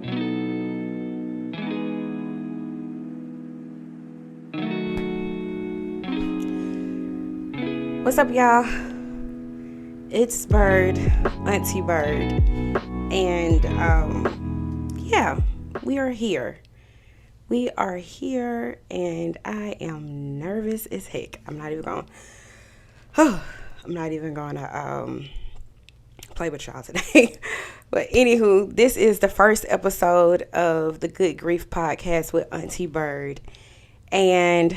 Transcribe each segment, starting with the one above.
What's up, y'all? It's Byrd, Auntie Byrd, and yeah, we are here. We are here, and I am nervous as heck. I'm not even gonna play with y'all today. But anywho, this is the first episode of the Good Grief podcast with Auntie Byrd, and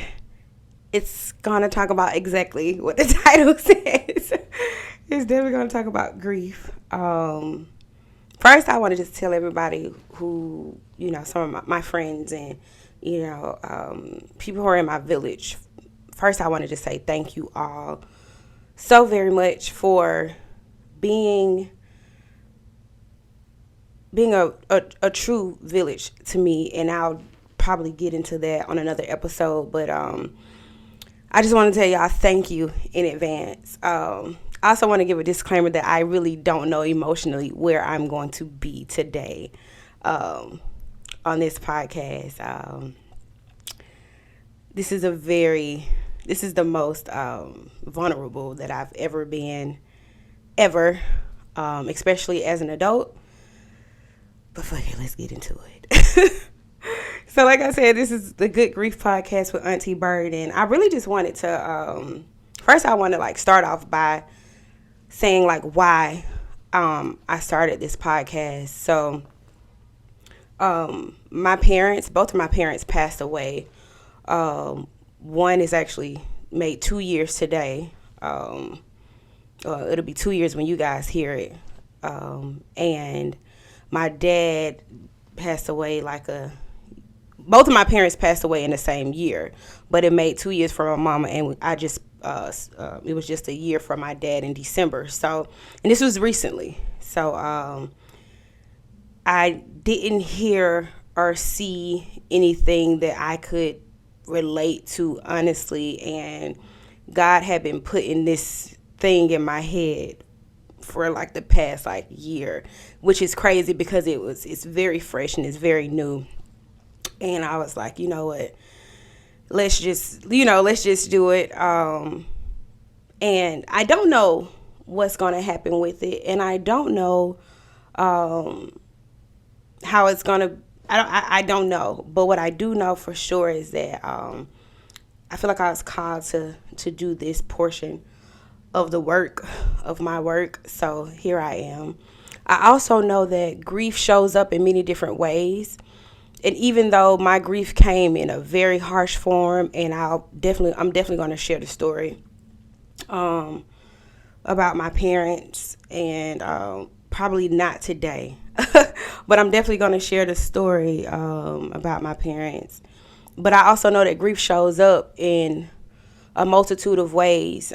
it's gonna talk about exactly what the title says. It's definitely gonna talk about grief. First, I want to just tell everybody who, some of my friends and, people who are in my village. First, I want to just say thank you all so very much for being a true village to me. And I'll probably get into that on another episode. But I just want to tell y'all thank you in advance. I also want to give a disclaimer that I really don't know emotionally where I'm going to be today on this podcast. This is the most vulnerable that I've ever been, especially as an adult. But fuck it, let's get into it. So like I said, this is the Good Grief podcast with Auntie Byrd, and I really just wanted to, first I want to start off by saying why I started this podcast. So both of my parents passed away. One is actually made 2 years today. It'll be 2 years when you guys hear it. And my dad passed away both of my parents passed away in the same year, but it made 2 years for my mama, and it was just a year for my dad in December. So, and this was recently. So, I didn't hear or see anything that I could relate to, honestly, and God had been putting this thing in my head for the past year, which is crazy because it's very fresh and it's very new. And I was like, you know what, let's just do it. And I don't know what's going to happen with it. And I don't know how it's going to, I don't know. But what I do know for sure is that I feel like I was called to do this portion of my work. So here I am. I also know that grief shows up in many different ways. And even though my grief came in a very harsh form, and I'm definitely going to share the story about my parents, and probably not today, but I'm definitely going to share the story about my parents. But I also know that grief shows up in a multitude of ways.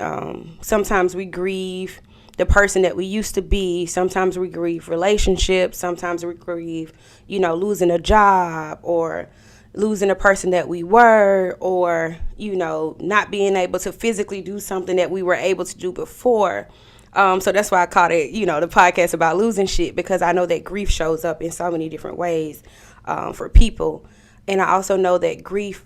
Sometimes we grieve the person that we used to be. Sometimes we grieve relationships. Sometimes we grieve, losing a job, or losing a person that we were, or, not being able to physically do something that we were able to do before. So that's why I called it, the podcast about losing shit, because I know that grief shows up in so many different ways for people. And I also know that grief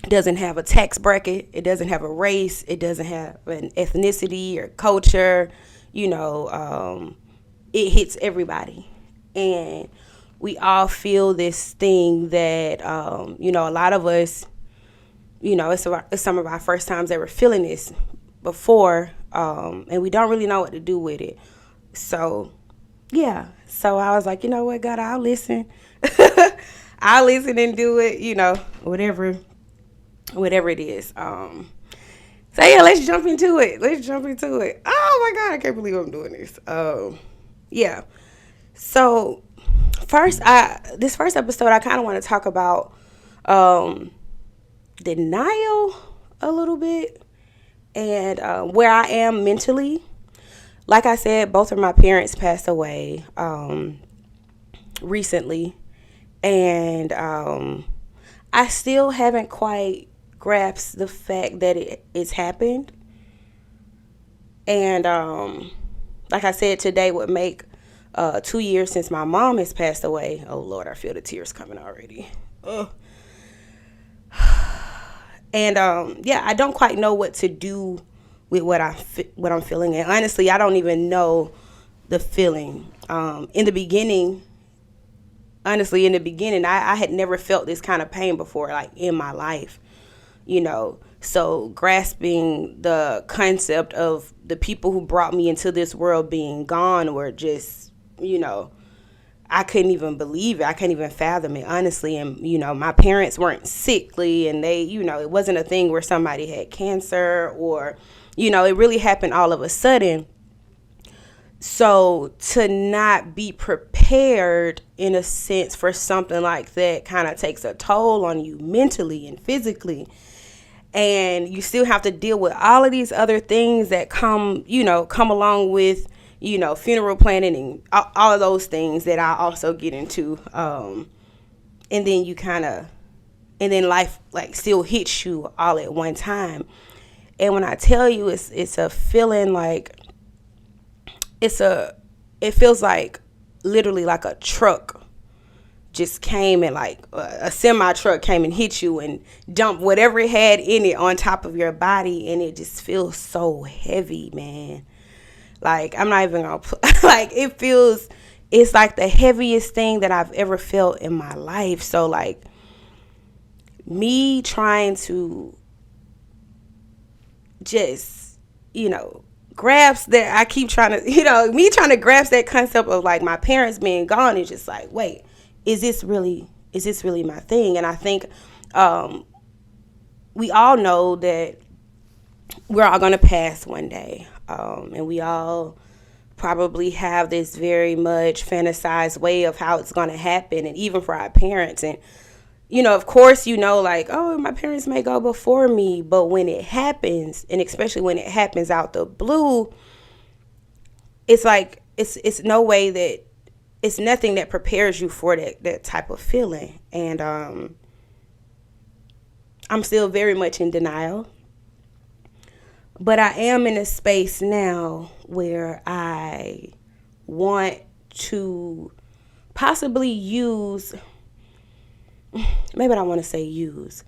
doesn't have a tax bracket. It doesn't have a race. It doesn't have an ethnicity or culture. It hits everybody. And we all feel this thing that, a lot of us, it's some of our first times ever feeling this before, and we don't really know what to do with it. So, yeah. So I was like, you know what, God, I'll listen. I'll listen and do it, whatever it is. So yeah, let's jump into it. Oh my God, I can't believe I'm doing this. Yeah. So this first episode, I kind of want to talk about denial a little bit, and where I am mentally. Like I said, both of my parents passed away recently, and I still haven't quite grasped the fact that it's happened. And like I said, today would make 2 years since my mom has passed away. Oh Lord, I feel the tears coming already. Ugh. And yeah, I don't quite know what to do with what I'm feeling. And honestly, I don't even know the feeling. In the beginning, I had never felt this kind of pain before, like in my life, So grasping the concept of the people who brought me into this world being gone were just, I couldn't even believe it. I couldn't even fathom it, honestly. And, my parents weren't sickly, and they, it wasn't a thing where somebody had cancer or, it really happened all of a sudden. So to not be prepared, in a sense, for something like that kind of takes a toll on you mentally and physically. And you still have to deal with all of these other things that come along with, funeral planning and all of those things that I also get into. And then life like still hits you all at one time. And when I tell you, it's a feeling like, it feels like literally like a truck just came and like a semi truck came and hit you and dumped whatever it had in it on top of your body, and it just feels so heavy, man. Like, I'm not even gonna like, it's like the heaviest thing that I've ever felt in my life. So like, me trying to just, grasp that, I keep trying to, me trying to grasp that concept of like my parents being gone is just like, wait, is this really my thing? And I think we all know that we're all going to pass one day. And we all probably have this very much fantasized way of how it's going to happen. And even for our parents. And, of course, like, oh, my parents may go before me. But when it happens, and especially when it happens out the blue, it's like, it's no way that, it's nothing that prepares you for that type of feeling. And I'm still very much in denial. But I am in a space now where I want to possibly use, maybe I don't want to say use.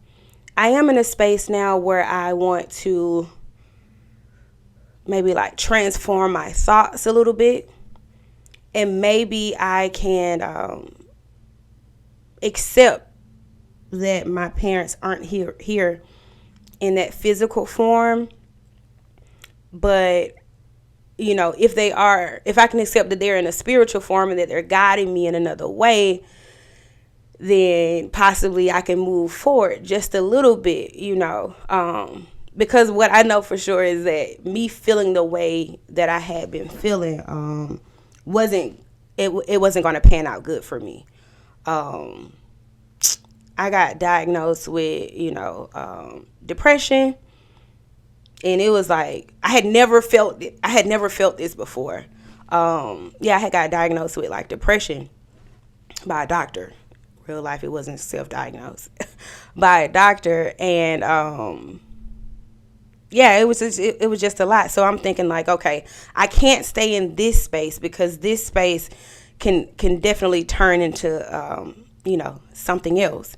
I am in a space now where I want to maybe like transform my thoughts a little bit. And maybe I can accept that my parents aren't here in that physical form. But, if they are, if I can accept that they're in a spiritual form and that they're guiding me in another way, then possibly I can move forward just a little bit, because what I know for sure is that me feeling the way that I had been feeling wasn't going to pan out good for me. I got diagnosed with, depression, and it was like, I had never felt this before. I had got diagnosed with like depression by a doctor. Real life, it wasn't self-diagnosed by a doctor. And, it was just a lot. So I'm thinking like, okay, I can't stay in this space because this space can definitely turn into, something else.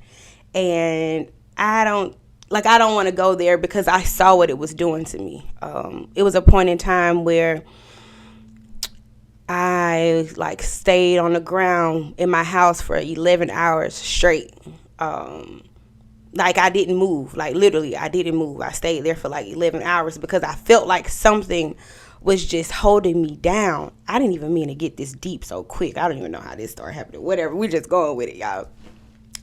And I don't want to go there because I saw what it was doing to me. It was a point in time where I like stayed on the ground in my house for 11 hours straight. Like I didn't move, like literally I didn't move. I stayed there for like 11 hours because I felt like something was just holding me down. I didn't even mean to get this deep so quick. I don't even know how this started happening. Whatever, we're just going with it, y'all.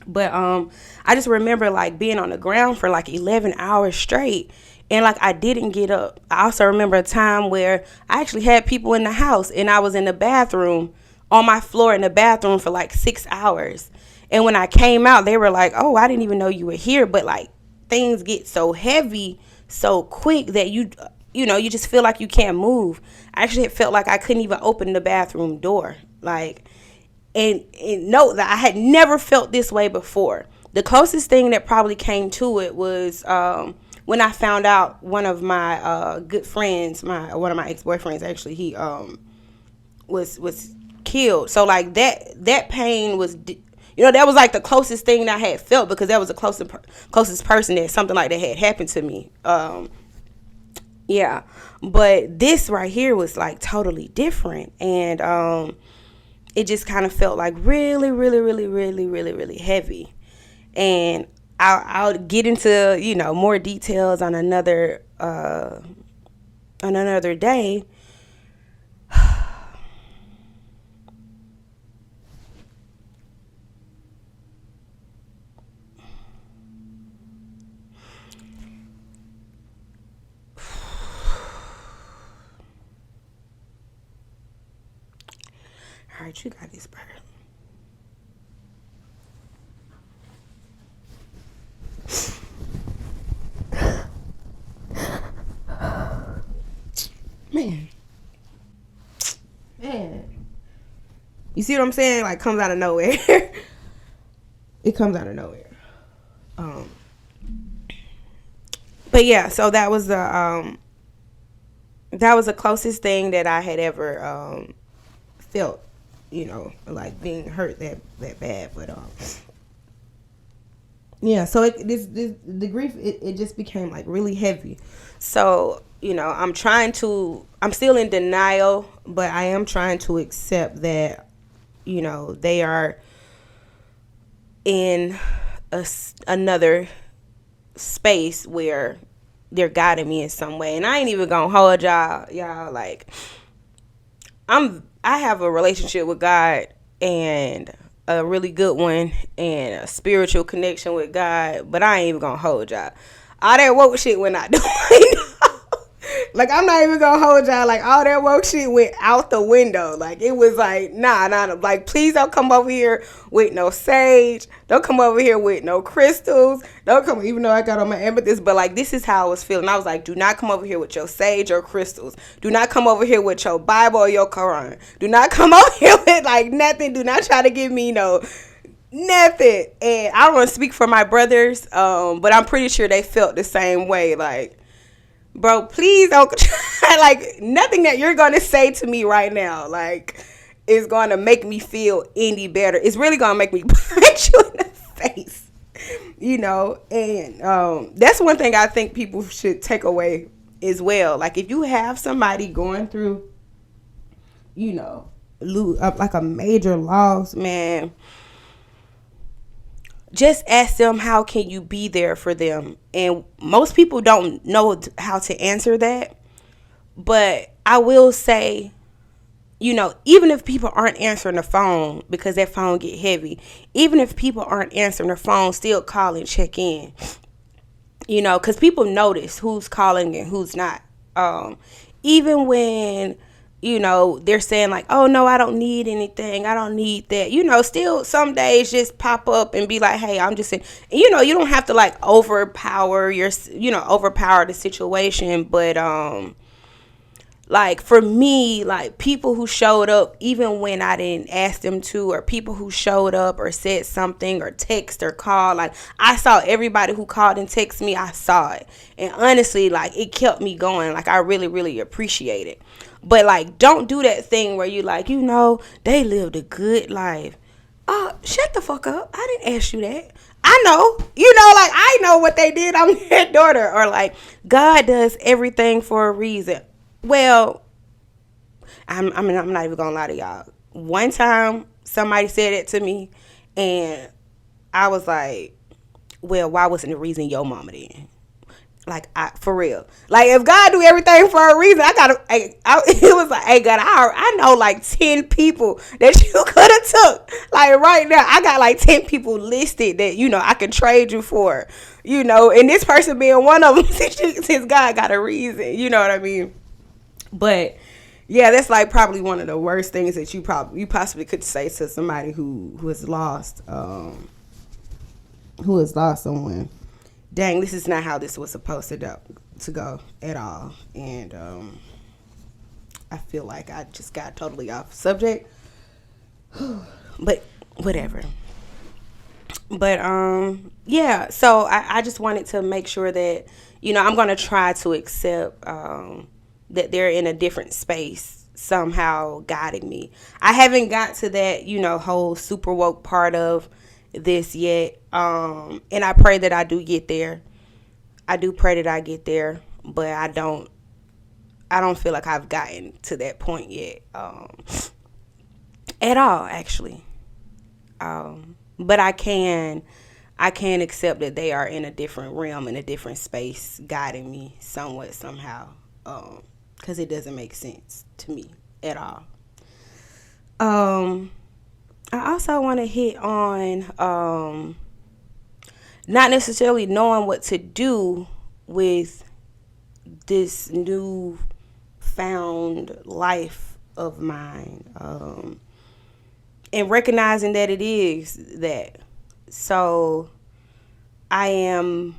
But I just remember like being on the ground for like 11 hours straight, and like I didn't get up. I also remember a time where I actually had people in the house and I was in the bathroom, on my floor in the bathroom for like 6 hours. And when I came out, they were like, oh, I didn't even know you were here. But like things get so heavy so quick that you just feel like you can't move. I actually felt like I couldn't even open the bathroom door. Like, and note that I had never felt this way before. The closest thing that probably came to it was when I found out one of my good friends, one of my ex-boyfriends, actually, he was killed. So like that pain was, that was like the closest thing that I had felt, because that was the closest person that something like that had happened to me. Yeah, but this right here was like totally different, and it just kind of felt like really, really, really, really, really, really heavy. And I'll get into more details on another day. All right, you got this, Bird. Man. You see what I'm saying? Like, comes out of nowhere. It comes out of nowhere. But yeah, so that was the closest thing that I had ever felt, like being hurt that bad. But yeah, so the grief, it just became like really heavy. So I'm still in denial, but I am trying to accept that they are in another space where they're guiding me in some way. And I ain't even gonna hold y'all like, I have a relationship with God, and a really good one, and a spiritual connection with God, but I ain't even gonna hold y'all. All that woke shit went out the window. Like, I'm not even gonna hold y'all. Like, all that woke shit went out the window. Like, it was like, nah. Like, please don't come over here with no sage. Don't come over here with no crystals. Don't come, even though I got on my amethyst. But, like, this is how I was feeling. I was like, do not come over here with your sage or crystals. Do not come over here with your Bible or your Quran. Do not come over here with, like, nothing. Do not try to give me nothing. And I don't want to speak for my brothers, but I'm pretty sure they felt the same way. Like, bro, please don't try, like, nothing that you're going to say to me right now, like, is going to make me feel any better. It's really going to make me punch you in the face, and that's one thing I think people should take away as well. Like, if you have somebody going through, like a major loss, man, just ask them, how can you be there for them? And most people don't know how to answer that. But I will say, even if people aren't answering the phone, because that phone get heavy, even if people aren't answering the phone, still call and check in. Because people notice who's calling and who's not. Even when they're saying like, oh no, I don't need anything, I don't need that, still some days just pop up and be like, hey, I'm just saying, you don't have to like overpower the situation. But like, for me, like, people who showed up even when I didn't ask them to, or people who showed up or said something or text or call, like, I saw everybody who called and texted me. I saw it, and honestly, like, it kept me going. Like, I really, really appreciate it. But like, don't do that thing where you like, they lived a good life. Shut the fuck up. I didn't ask you that. I know, like, I know what they did. I'm their daughter. Or like, God does everything for a reason. Well, I'm not even gonna lie to y'all. One time somebody said it to me, and I was like, well, why wasn't the reason your mama did? Like, for real. Like, if God do everything for a reason, it was like, hey, God, I know like 10 people that you could have took. Like, right now, I got like 10 people listed that, I can trade you for, and this person being one of them, since God got a reason, you know what I mean? But yeah, that's like probably one of the worst things that you possibly could say to somebody who has lost someone. Dang, this is not how this was supposed to go at all. And I feel like I just got totally off subject. But whatever. But yeah, so I just wanted to make sure that, I'm going to try to accept that they're in a different space somehow guiding me. I haven't got to that, whole super woke part of this yet. And I pray that I do get there. I do pray that I get there, but I don't feel like I've gotten to that point yet. At all, actually. But I can accept that they are in a different realm, in a different space, guiding me somewhat, somehow. Because it doesn't make sense to me at all. I also want to hit on not necessarily knowing what to do with this new found life of mine, and recognizing that it is that. So I am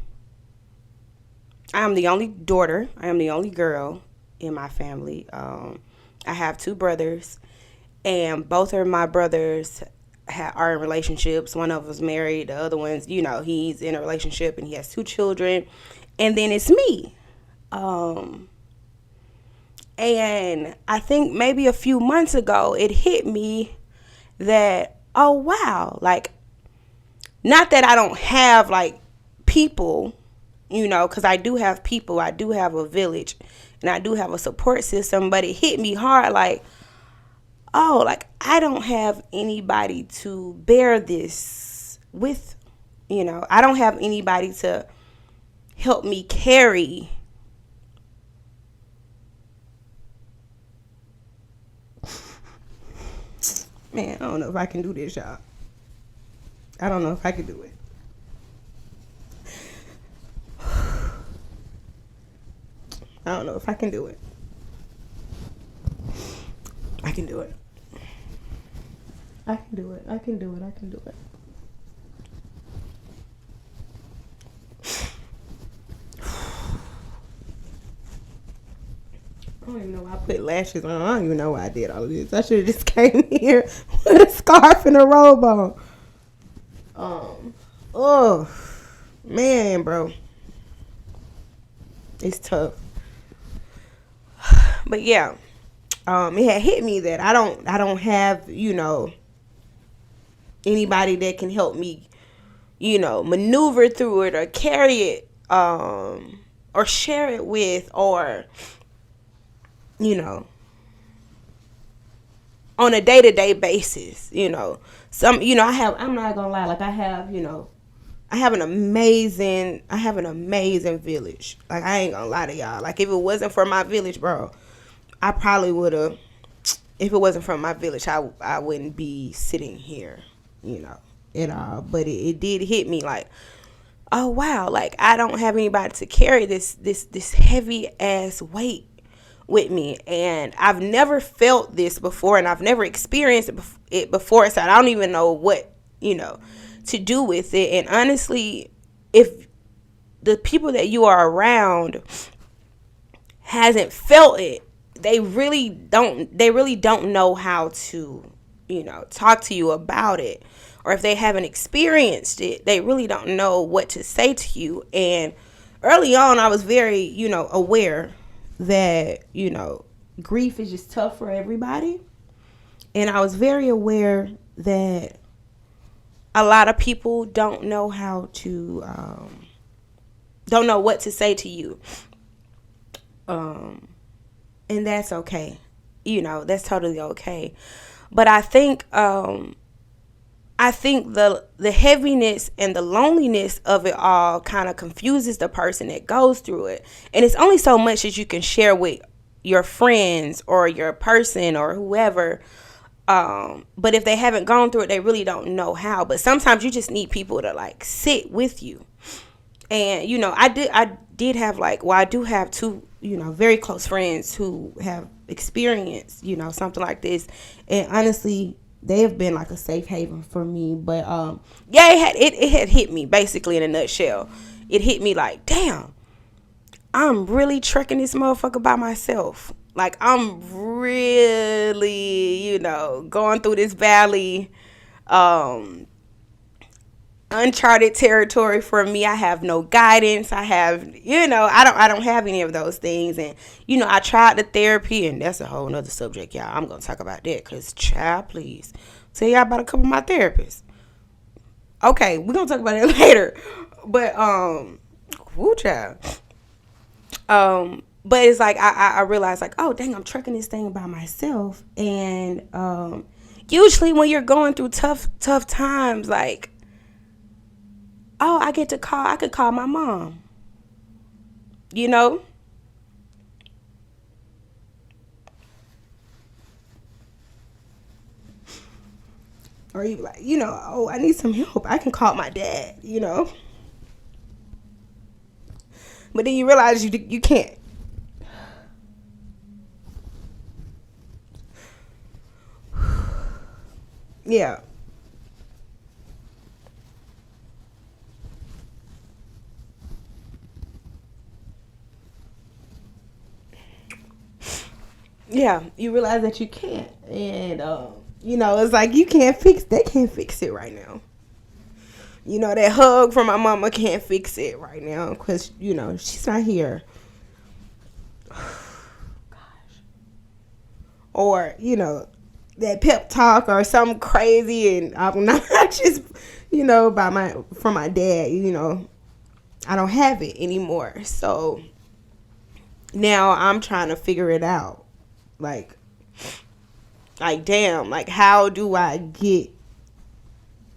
the only daughter. I am the only girl in my family. I have two brothers, and both of my brothers are in relationships. One of them's married. The other one's, he's in a relationship and he has two children. And then it's me. And I think maybe a few months ago, it hit me that, oh, wow, like, not that I don't have, like, people, because I do have people. I do have a village, and I do have a support system, but it hit me hard, like, oh, like, I don't have anybody to bear this with, I don't have anybody to help me carry Man, I don't know if I can do this, y'all. I don't know if I can do it. I don't know if I can do it. I can do it. I can do it. I can do it. I can do it. I don't even know why I put lashes on. I don't even know why I did all of this. I should have just came here with a scarf and a robe on. Oh, man, bro. It's tough. But yeah, it had hit me that I don't have, anybody that can help me, maneuver through it or carry it, or share it with, or, on a day-to-day basis, I'm not gonna lie, like I have an amazing village. Like, I ain't gonna lie to y'all. Like, if it wasn't for my village, bro, I probably would have, if it wasn't for my village, I wouldn't be sitting here, at all. But it did hit me like, oh wow, like I don't have anybody to carry this heavy ass weight with me, and I've never felt this before, and I've never experienced it before, so I don't even know what to do with it. And honestly, if the people that you are around hasn't felt it, they really don't know how to talk to you about it, or if they haven't experienced it, they really don't know what to say to you. And early on, I was very aware that grief is just tough for everybody, and I was very aware that a lot of people don't know how to don't know what to say to you, and that's okay. That's totally okay. But I think the heaviness and the loneliness of it all kind of confuses the person that goes through it. And it's only so much that you can share with your friends or your person or whoever. But if they haven't gone through it, they really don't know how. But sometimes you just need people to like sit with you. And, I do have two, very close friends who have experienced, something like this. And honestly, they have been like a safe haven for me. But it had hit me basically in a nutshell. It hit me like, damn, I'm really trekking this motherfucker by myself. Like, I'm really, going through this valley, uncharted territory for me. I have no guidance. I have, I don't have any of those things. And, I tried the therapy, and that's a whole nother subject, y'all. I'm going to talk about that because, child, please. Tell y'all about a couple of my therapists. Okay, we're going to talk about it later. But, woo, child. But it's like, I realized, like, oh, dang, I'm trucking this thing by myself. And, usually when you're going through tough times, like, oh, I could call my mom, or you like, oh, I need some help. I can call my dad, but then you realize you can't. Yeah. Yeah, you realize that you can't, and it's like they can't fix it right now. That hug from my mama can't fix it right now because she's not here. Gosh. Or that pep talk or something crazy, and I'm not just from my dad. I don't have it anymore, so now I'm trying to figure it out. Like damn, like how do I get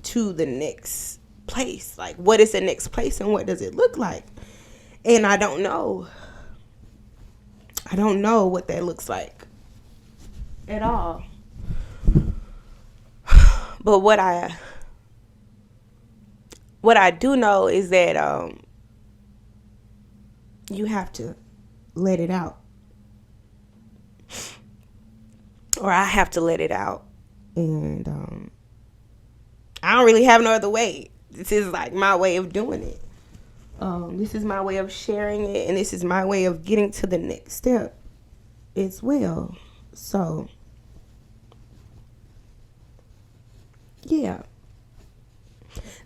to the next place? Like, what is the next place and what does it look like? And I don't know what that looks like at all. But what I do know is that you have to let it out. Or I have to let it out. And I don't really have no other way. This is like my way of doing it. This is my way of sharing it. And this is my way of getting to the next step as well. So, yeah.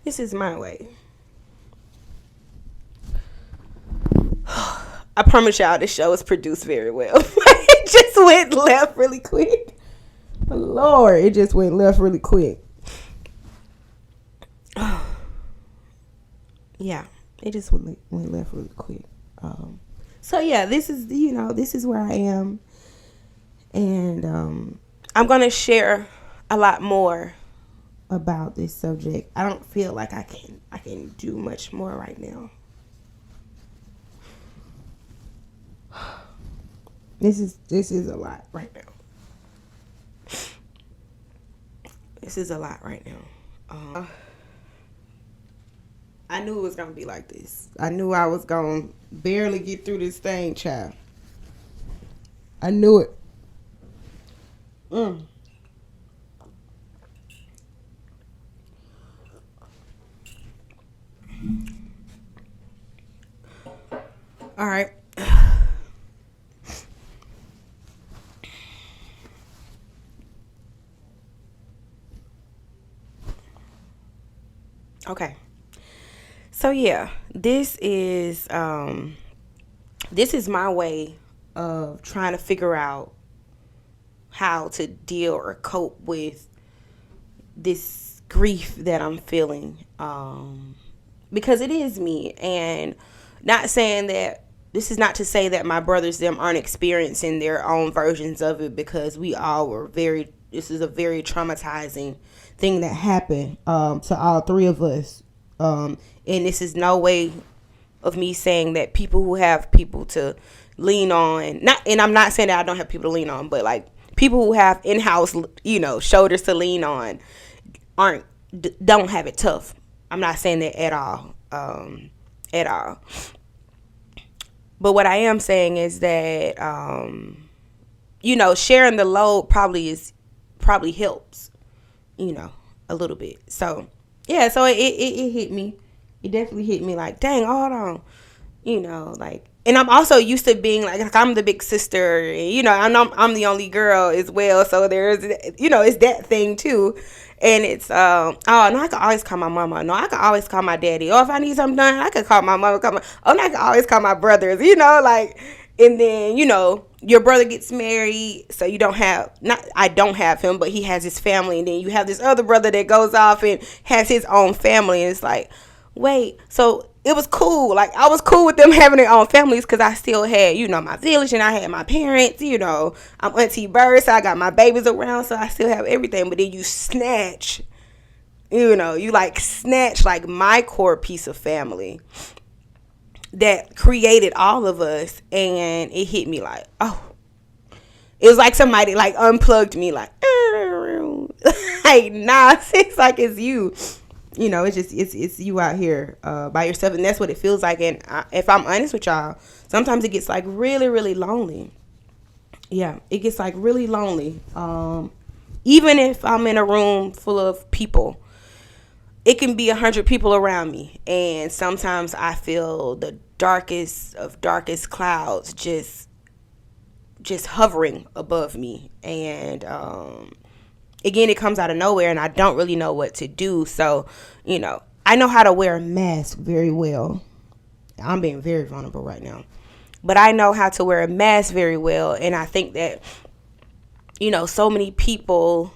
This is my way. I promise y'all this show is produced very well. It just went left really quick. Lord, it just went left really quick. Yeah, it just went left really quick. So yeah, this is where I am. And I'm going to share a lot more about this subject. I don't feel like I can do much more right now. This is a lot right now. This is a lot right now. I knew it was going to be like this. I knew I was going to barely get through this thing, child. I knew it. All right. Okay. So yeah, this is my way of trying to figure out how to deal or cope with this grief that I'm feeling, because it is me. And not saying that this is not to say that my brothers them aren't experiencing their own versions of it, because we all were this is a very traumatizing thing that happened to all three of us. And this is no way of me saying that people who have people to lean on, and I'm not saying that I don't have people to lean on, but like people who have in-house, shoulders to lean on don't have it tough. I'm not saying that at all. But what I am saying is that, sharing the load probably helps, a little bit. So, yeah, so it hit me. It definitely hit me like, dang, hold on. like, and I'm also used to being like I'm the big sister, and I'm the only girl as well. So there's, it's that thing too. And it's, oh, no, I can always call my mama. No, I can always call my daddy. Or if I need something done, I can call my mama. Oh, no, I can always call my brothers, like, and then, your brother gets married. So I don't have him, but he has his family. And then you have this other brother that goes off and has his own family. And it's like, wait, so it was cool. Like, I was cool with them having their own families because I still had, my village, and I had my parents, I'm Auntie Byrd, so I got my babies around, so I still have everything. But then you snatch, snatch like my core piece of family that created all of us, and it hit me like, oh, it was like somebody like unplugged me, like, like, nah, it's like it's you. It's just, it's you out here by yourself, and that's what it feels like. And if I'm honest with y'all, sometimes it gets like really, really lonely. Yeah, it gets like really lonely. Even if I'm in a room full of people, it can be 100 people around me, and sometimes I feel the darkest of darkest clouds just hovering above me. And again, it comes out of nowhere, and I don't really know what to do. So, I know how to wear a mask very well. I'm being very vulnerable right now. But I know how to wear a mask very well. And I think that, so many people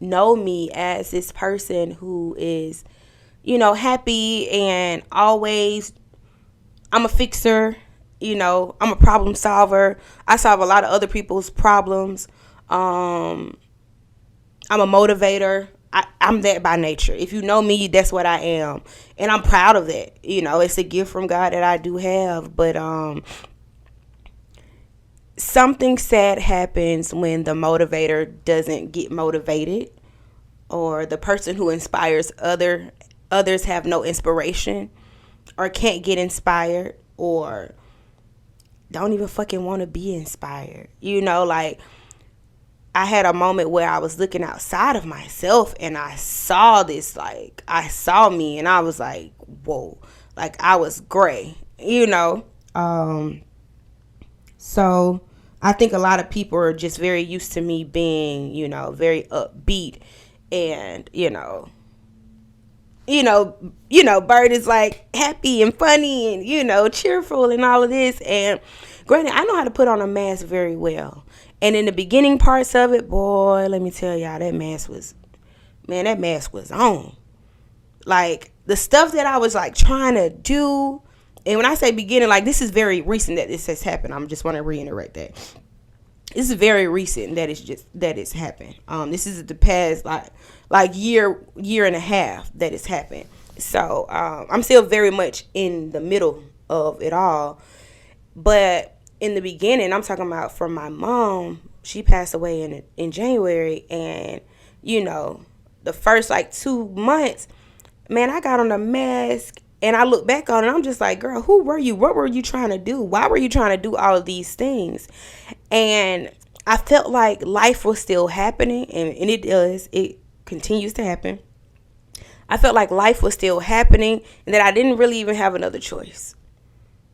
know me as this person who is, happy and always, I'm a fixer, I'm a problem solver. I solve a lot of other people's problems. I'm a motivator. I'm that by nature. If you know me, that's what I am. And I'm proud of that. It's a gift from God that I do have. But something sad happens when the motivator doesn't get motivated, or the person who inspires others have no inspiration, or can't get inspired, or don't even fucking want to be inspired. Like, I had a moment where I was looking outside of myself, and I saw this, like, I saw me, and I was like, whoa, like, I was gray, so I think a lot of people are just very used to me being, very upbeat, and, Byrd is like happy and funny and, cheerful and all of this. And granted, I know how to put on a mask very well. And in the beginning parts of it, boy, let me tell y'all, that mask was on. Like, the stuff that I was like trying to do. And when I say beginning, like, this is very recent that this has happened. I just want to reiterate that. This is very recent that it's happened. This is the past like year and a half that it's happened. So I'm still very much in the middle of it all. But in the beginning, I'm talking about from my mom, she passed away in January, and the first like 2 months, man, I got on a mask, and I look back on it, I'm just like, girl, who were you? What were you trying to do? Why were you trying to do all of these things? And I felt like life was still happening, and it does. It continues to happen. I felt like life was still happening, and that I didn't really even have another choice.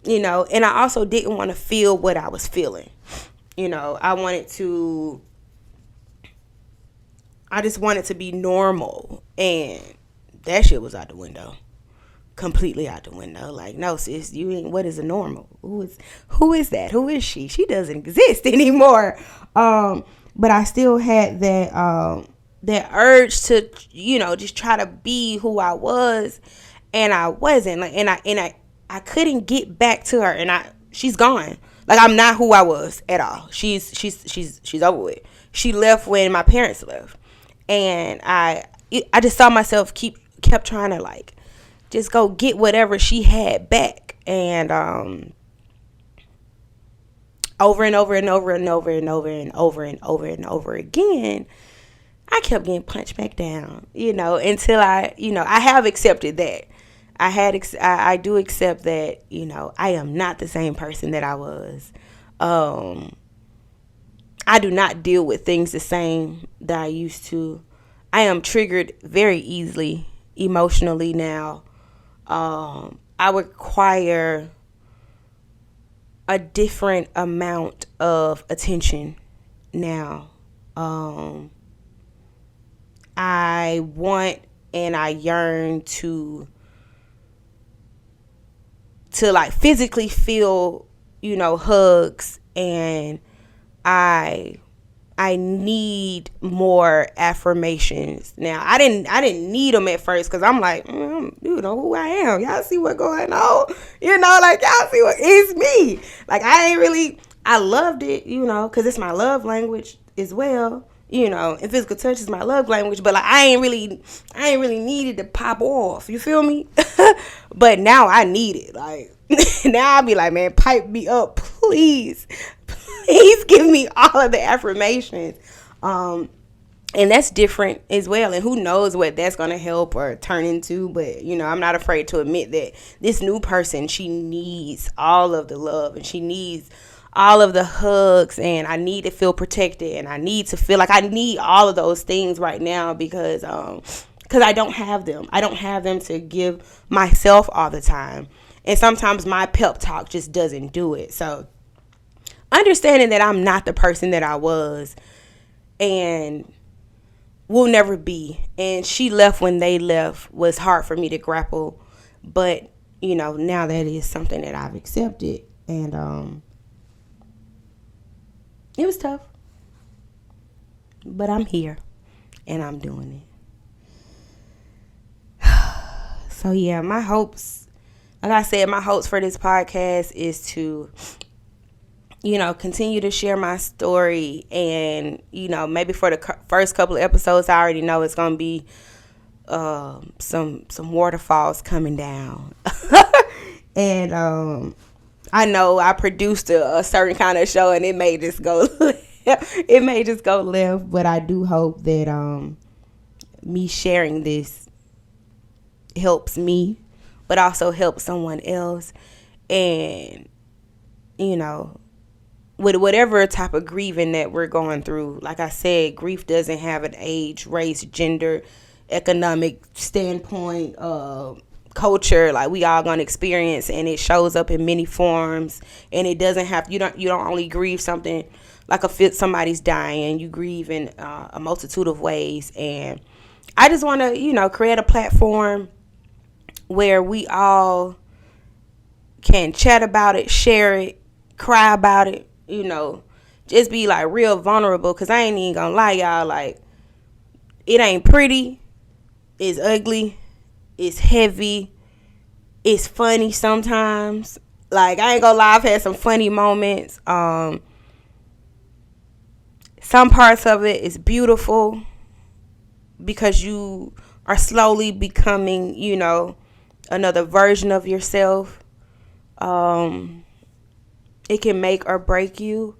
And I also didn't want to feel what I was feeling. I just wanted to be normal, and that shit was out the window. Completely out the window. Like, no, sis, you ain't, what is a normal? Who is that? Who is she? She doesn't exist anymore. But I still had that urge to, just try to be who I was, and I wasn't. Like, and I couldn't get back to her, and she's gone. Like, I'm not who I was at all. She's over with. She left when my parents left, and I just saw myself kept trying to, like, just go get whatever she had back, and over and over and over and over and over and over and over and over again, I kept getting punched back down, until I have accepted that. I do accept that, I am not the same person that I was. I do not deal with things the same that I used to. I am triggered very easily emotionally now. I require a different amount of attention now. I want and I yearn to like physically feel, hugs, and I need more affirmations. Now, I didn't need them at first because I'm like, you know who I am. Y'all see what going on? Like y'all see what it's me. Like I loved it, because it's my love language as well. And physical touch is my love language, but like I ain't really needed to pop off. You feel me? But now I need it. Like now I'll be like, man, pipe me up, please. Please give me all of the affirmations. And that's different as well. And who knows what that's going to help or turn into. But, I'm not afraid to admit that this new person, she needs all of the love and she needs all of the hugs. And I need to feel protected. And I need to feel like I need all of those things right now because I don't have them. I don't have them to give myself all the time. And sometimes my pep talk just doesn't do it. So understanding that I'm not the person that I was and will never be. And she left when they left was hard for me to grapple. But, now that is something that I've accepted. And it was tough. But I'm here and I'm doing it. So, yeah, my hopes, like I said, my hopes for this podcast is to continue to share my story. And, maybe for the first couple of episodes, I already know it's going to be some waterfalls coming down. And I know I produced a certain kind of show and it may just go left. But I do hope that me sharing this helps me, but also helps someone else. And, with whatever type of grieving that we're going through, like I said, grief doesn't have an age, race, gender, economic standpoint, culture. Like we all gonna experience, and it shows up in many forms. And it doesn't have you don't only grieve something like somebody's dying. You grieve in a multitude of ways. And I just want to create a platform where we all can chat about it, share it, cry about it. Just be like real vulnerable, because I ain't even gonna lie, y'all, like it ain't pretty, it's ugly, it's heavy, it's funny sometimes. Like I ain't gonna lie, I've had some funny moments. Some parts of it is beautiful because you are slowly becoming, another version of yourself. It can make or break you.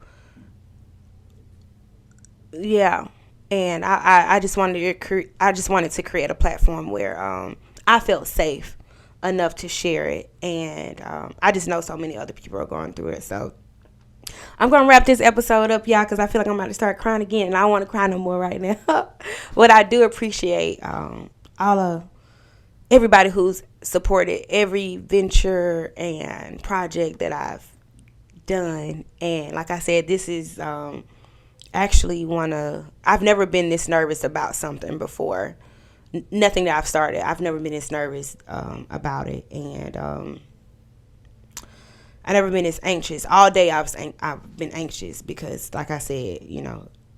Yeah. And I just wanted to create a platform where I felt safe enough to share it. And I just know so many other people are going through it. So I'm going to wrap this episode up, y'all, because I feel like I'm about to start crying again. And I don't want to cry no more right now. But I do appreciate all of everybody who's supported every venture and project that I've done. And like I said, this is actually I've never been this nervous about something before. Nothing that I've started, I've never been this nervous about it. And I've never been this anxious. All day I've been anxious because, like I said,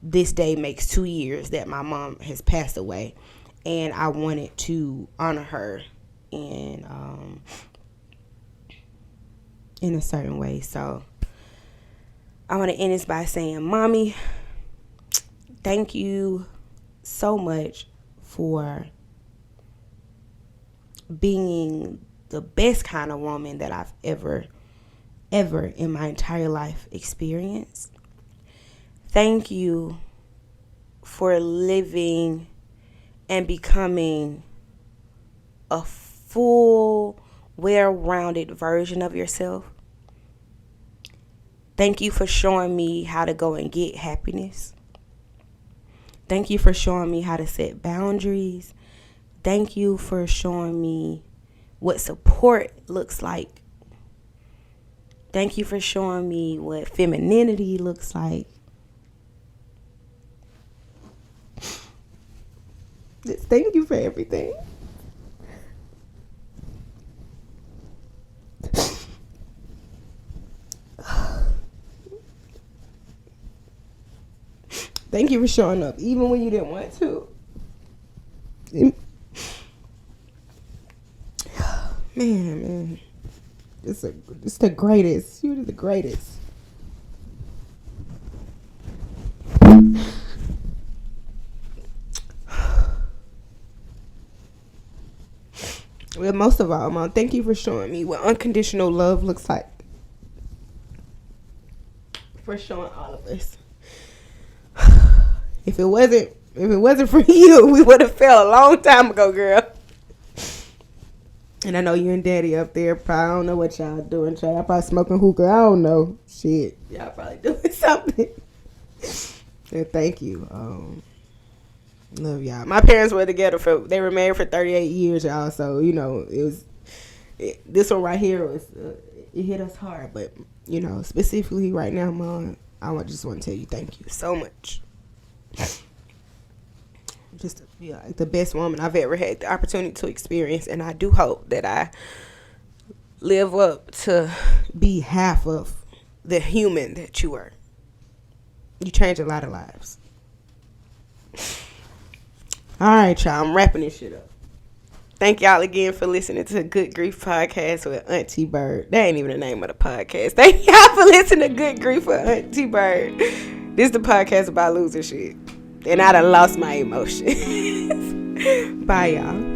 this day makes 2 years that my mom has passed away. And I wanted to honor her in a certain way. So I want to end this by saying, Mommy, thank you so much for being the best kind of woman that I've ever in my entire life experienced. Thank you for living and becoming a full, well-rounded version of yourself. Thank you for showing me how to go and get happiness. Thank you for showing me how to set boundaries. Thank you for showing me what support looks like. Thank you for showing me what femininity looks like. Just thank you for everything. Thank you for showing up, even when you didn't want to. Man. It's the greatest. You're the greatest. Well, most of all, Mom, thank you for showing me what unconditional love looks like. For showing all of us. If it wasn't for you, we would have fell a long time ago, girl. And I know you and Daddy up there. Probably, I don't know what y'all doing. Y'all probably smoking hookah. I don't know. Shit, y'all probably doing something. And thank you. Love y'all. My parents were together they were married for 38 years, y'all. So this one right here it hit us hard. But specifically right now, Mom, I just want to tell you thank you so much. Just to feel like the best woman I've ever had the opportunity to experience, and I do hope that I live up to be half of the human that you are. You change a lot of lives. All right, y'all, I'm wrapping this shit up. Thank y'all again for listening to Good Grief Podcast with Auntie Byrd. That ain't even the name of the podcast. Thank y'all for listening to Good Grief with Auntie Byrd. This is the podcast about losing shit. And I done lost my emotions. Bye, y'all.